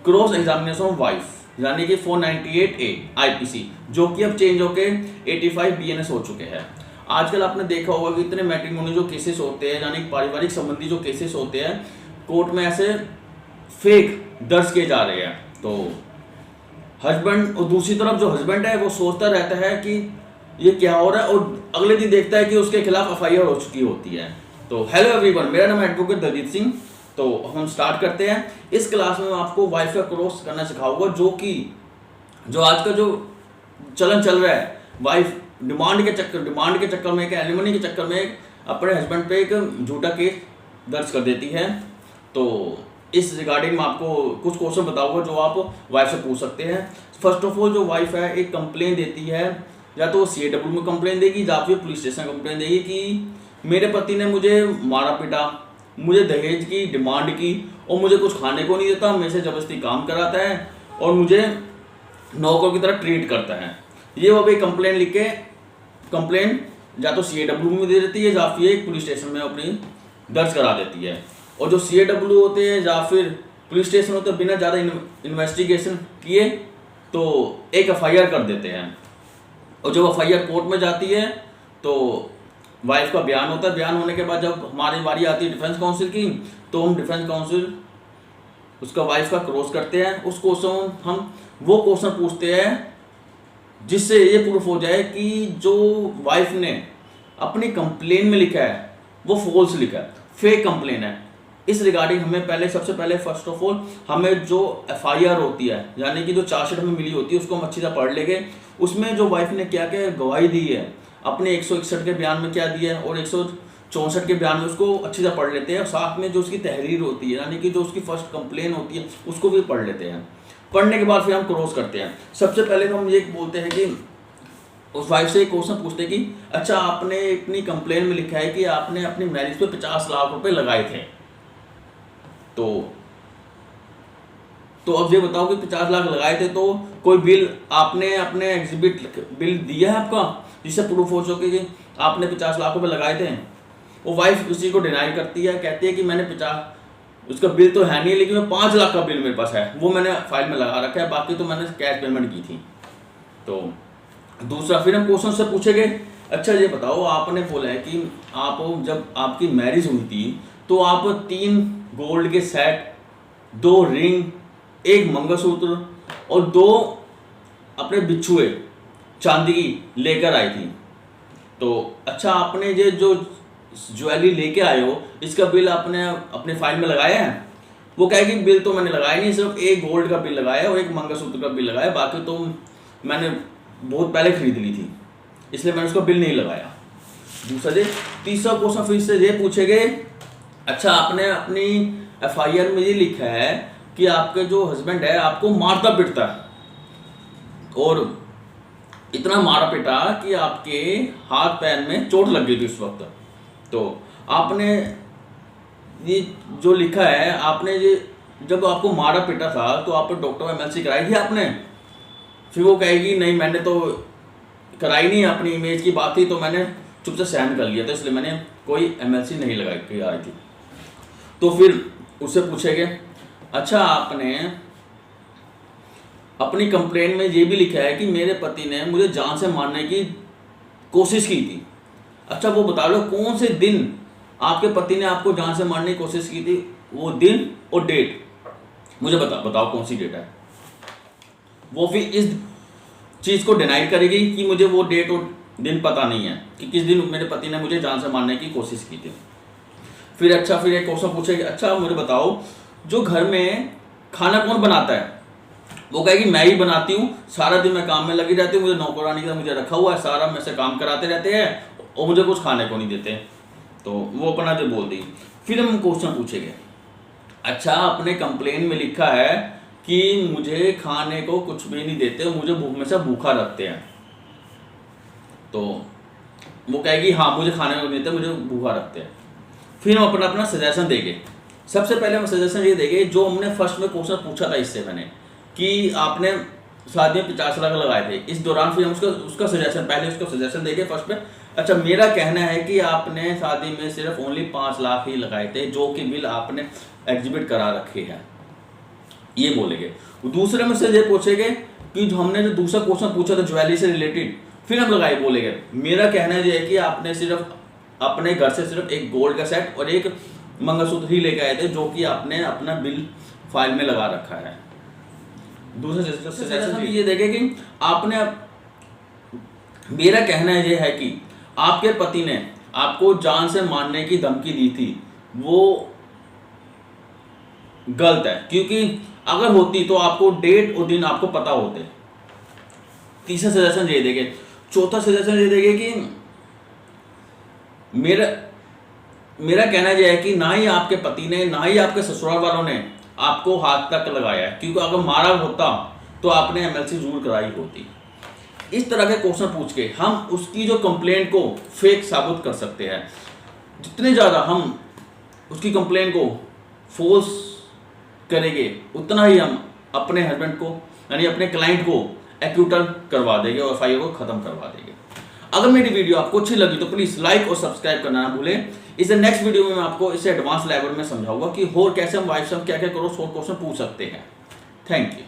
Cross examination of wife यानी कि 498A IPC, जो कि अब चेंज होके 85 BNS हो चुके हैं। आजकल आपने देखा होगा कि इतने मैट्रिमोनी जो केसेस होते हैं यानी पारिवारिक संबंधी जो केसेस होते हैं कोर्ट में ऐसे फेक दर्ज किए जा रहे हैं। तो हस्बैंड, और दूसरी तरफ जो हस्बैंड है वो सोचता रहता है कि ये क्या हो रहा है, और अगले दिन देखता है कि उसके खिलाफ FIR हो चुकी होती है। तो हेलो एवरीवन, मेरा नाम है एडवोकेट दलजीत सिंह। तो हम स्टार्ट करते हैं। इस क्लास में मैं आपको वाइफ का क्रॉस करना सिखाऊंगा, जो आज का जो चलन चल रहा है, वाइफ डिमांड के चक्कर में, एक एलिमनी के चक्कर में अपने हस्बैंड पे एक झूठा केस दर्ज कर देती है। तो इस रिगार्डिंग में आपको कुछ क्वेश्चन बताऊंगा जो आप वाइफ से पूछ सकते हैं। फर्स्ट ऑफ ऑल, जो वाइफ है एक कंप्लेन देती है, या तो CAW में कंप्लेन देगी या फिर पुलिस स्टेशन कंप्लेन देगी कि मेरे पति ने मुझे मारा पीटा, मुझे दहेज की डिमांड की और मुझे कुछ खाने को नहीं देता, मेरे से ज़बरदस्ती काम कराता है और मुझे नौकर की तरह ट्रीट करता है। ये वो भी कंप्लेन लिख के कंप्लेन या तो CAW में दे देती है या फिर एक पुलिस स्टेशन में अपनी दर्ज करा देती है। और जो CAW होते हैं या फिर पुलिस स्टेशन होते हैं, बिना ज़्यादा इन्वेस्टिगेशन किए तो एक FIR कर देते हैं। और जब FIR कोर्ट में जाती है तो वाइफ का बयान होता है। बयान होने के बाद जब हमारी बारी आती है डिफेंस काउंसिल की, तो हम डिफेंस काउंसिल उसका वाइफ का क्रॉस करते हैं। उस क्वेश्चन हम वो क्वेश्चन पूछते हैं जिससे ये प्रूफ हो जाए कि जो वाइफ ने अपनी कंप्लेन में लिखा है वो फॉल्स लिखा है, फेक कंप्लेन है। इस रिगार्डिंग हमें सबसे पहले फर्स्ट ऑफ ऑल हमें जो FIR होती है यानी कि जो चार्जशीट हमें मिली होती है उसको हम अच्छी तरह पढ़ लेंगे। उसमें जो वाइफ ने क्या क्या गवाही दी है, अपने 161 के बयान में क्या दिया है और 164 के बयान में, उसको अच्छी तरह पढ़ लेते हैं। और साथ में जो उसकी तहरीर होती है यानी कि जो उसकी फर्स्ट कंप्लेन होती है उसको भी पढ़ लेते हैं। पढ़ने के बाद फिर हम क्रॉस करते हैं। सबसे पहले तो हम ये बोलते हैं कि उस वाइफ से एक क्वेश्चन पूछते हैं कि अच्छा, आपने अपनी कंप्लेन में लिखा है कि आपने अपनी मैरिज पे 50 लाख रुपए लगाए थे, तो अब ये बताओ कि 50 लाख लगाए थे तो कोई बिल आपने अपने एग्जिबिट बिल दिया है आपका जिससे प्रूफ हो सके कि आपने 50 लाख रुपए लगाए थे। वो वाइफ उस चीज़ को डिनाई करती है, कहती है कि मैंने 50, उसका बिल तो है नहीं, लेकिन 5 लाख का बिल मेरे पास है, वो मैंने फाइल में लगा रखा है, बाकी तो मैंने कैश पेमेंट की थी। तो दूसरा फिर हम क्वेश्चन से पूछेंगे, अच्छा ये बताओ, आपने बोला है कि आप जब आपकी मैरिज हुई थी तो आप 3 गोल्ड के सेट, 2 रिंग, 1 मंगलसूत्र और 2 अपने बिछुए चांदी की लेकर आई थी। तो अच्छा, आपने ये जो ज्वेलरी लेके आए हो इसका बिल आपने अपने फाइल में लगाया है? वो कहेगी बिल तो मैंने लगाया नहीं, सिर्फ 1 गोल्ड का बिल लगाया और 1 मंगलसूत्र का बिल लगाया, बाकी तो मैंने बहुत पहले खरीद ली थी इसलिए मैंने उसका बिल नहीं लगाया। तीसरा क्वेश्चन फिर से ये पूछेंगे, अच्छा आपने अपनी FIR में ये लिखा है कि आपके जो हस्बैंड है आपको मारता पिटता है और इतना मारा पिटा कि आपके हाथ पैर में चोट लग गई थी उस वक्त। तो आपने ये जो लिखा है, आपने ये जब आपको मारा पिटा था तो आप डॉक्टर MLC कराई थी आपने? फिर वो कहेगी नहीं मैंने तो कराई नहीं, अपनी इमेज की बात थी तो मैंने चुप से सहन कर लिया था, इसलिए मैंने कोई MLC नहीं लगाई थी। तो फिर उससे पूछेंगे, अच्छा आपने अपनी कंप्लेन में ये भी लिखा है कि मेरे पति ने मुझे जान से मारने की कोशिश की थी। अच्छा वो बता लो कौन से दिन आपके पति ने आपको जान से मारने की कोशिश की थी, वो दिन और डेट मुझे बताओ कौन सी डेट है। वो फिर इस चीज़ को डिनाई करेगी कि मुझे वो डेट और दिन पता नहीं है कि किस दिन मेरे पति ने मुझे जान से मारने की कोशिश की थी। फिर एक क्वेश्चन पूछेगी, अच्छा मुझे बताओ जो घर में खाना कौन बनाता है? वो कहेगी मैं ही बनाती हूँ, सारा दिन मैं काम में लगी रहती हूँ, मुझे नौकरानी का मुझे रखा हुआ है, सारा मेरे से काम कराते रहते हैं और मुझे कुछ खाने को नहीं देते। तो वो अपना जो बोल दी। फिर हम क्वेश्चन पूछेंगे, अच्छा अपने कंप्लेन में लिखा है कि मुझे खाने को कुछ भी नहीं देते, मुझे भूख में से भूखा रखते हैं। तो वो कहेगी हाँ मुझे खाने को नहीं देते, मुझे भूखा रखते हैं। फिर हम अपना सजेशन देंगे। सबसे पहले हम सजेशन ये देंगे जो हमने फर्स्ट में क्वेश्चन पूछा था इससे मैंने, कि आपने शादी में 50 लाख लगाए थे, इस दौरान फिर हम उसका सजेशन देंगे फर्स्ट में। अच्छा मेरा कहना है कि आपने शादी में सिर्फ ओनली 5 लाख ही लगाए थे, जो कि बिल आपने एग्जिबिट करा रखे हैं। ये बोलेंगे। दूसरे में से ये पूछेंगे कि जो हमने जो दूसरा क्वेश्चन पूछा था ज्वेलरी से रिलेटेड, फिर हम लगाए बोलेंगे मेरा कहना ये है कि आपने सिर्फ अपने घर से सिर्फ एक गोल्ड का सेट और एक मंगलसूत्र ही लेके आए थे जो कि आपने अपना बिल फाइल में लगा रखा है। दूसरा सजेशन ये देखे कि आपने, मेरा कहना ये है कि आपके पति ने आपको जान से मारने की धमकी दी थी, वो गलत है, क्योंकि अगर होती तो आपको डेट और दिन आपको पता होते। तीसरा सजेशन ये देंगे। चौथा सजेशन ये देंगे कि मेरा कहना यह है कि ना ही आपके पति ने ना ही आपके ससुराल वालों ने आपको हाथ तक लगाया है, क्योंकि अगर मारा होता तो आपने एमएलसी जरूर कराई होती। इस तरह के क्वेश्चन पूछ के हम उसकी जो कंप्लेंट को फेक साबित कर सकते हैं। जितने ज़्यादा हम उसकी कंप्लेंट को फोर्स करेंगे उतना ही हम अपने हस्बैंड को यानी अपने क्लाइंट को एक्यूटल करवा देंगे और एफआईआर को खत्म करवा देंगे। अगर मेरी वीडियो आपको अच्छी लगी तो प्लीज़ लाइक और सब्सक्राइब करना ना भूलें। इसे नेक्स्ट वीडियो में मैं आपको इसे एडवांस लेवल में समझाऊंगा कि और कैसे हम वाइफ से क्या क्या करो 100 क्वेश्चन पूछ सकते हैं। Thank you.